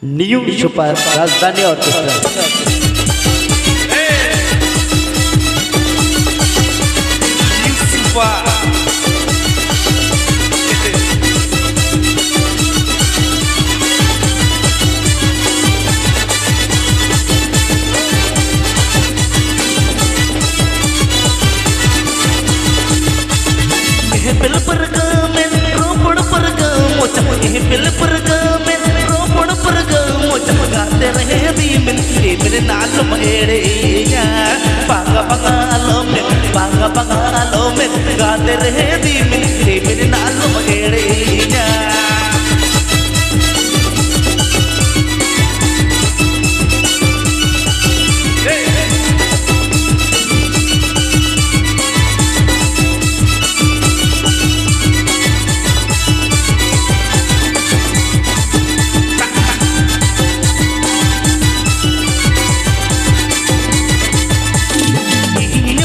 New super राजधानी orchestra गाते रहे भी मेरे नाल मेरे बांगा बांगा में गाते रहे भी मेरे नाल मेरे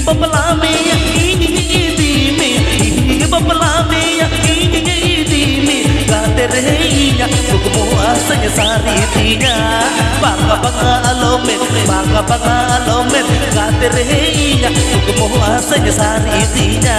बबला में बबला में गाते रहे संग सारी दिया बांगा बंगालों में गाते रहे संग सारी दिया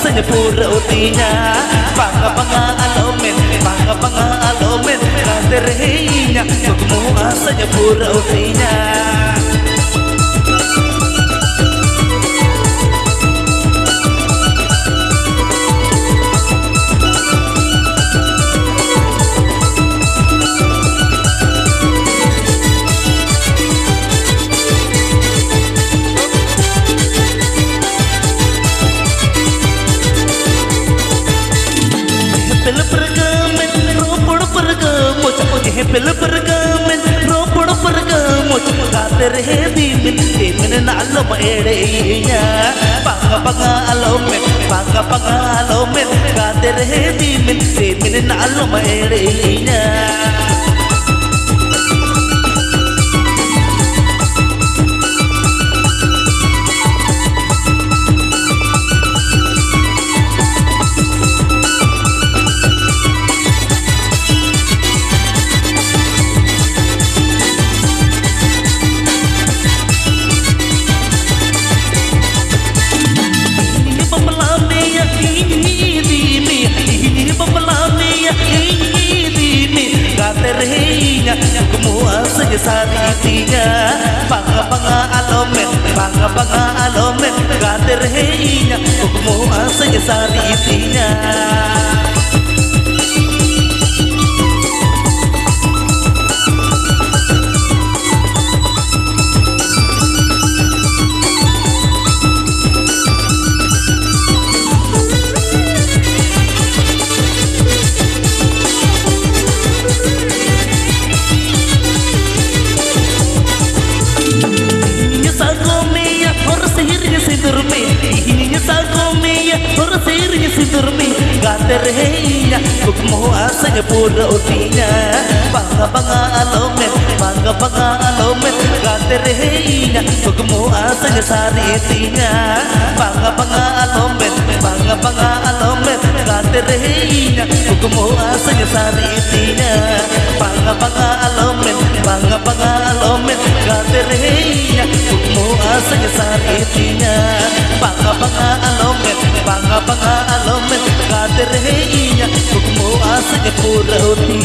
संग पूरौतिया बांगा बंगालों में गाते रहे संग पूरौतिया गाते रहे भी मेरे नाल मेरे बांगा बंगालों में गाते रहे भी मेरे नाल मेरे संग सारी दिया बांगा बंगालों में गाते रहे संग सारी दिया गाते रहे संग पूरौतिया बांगा बंगालों में गाते रहे संग सारी दिया बांगा बंगालों में गाते रहे संग सारी दिया बांगा बंगालों में गाते रहे संग सारी दिया बांगा बंगालों में गाते रहे संग पूरौतिया।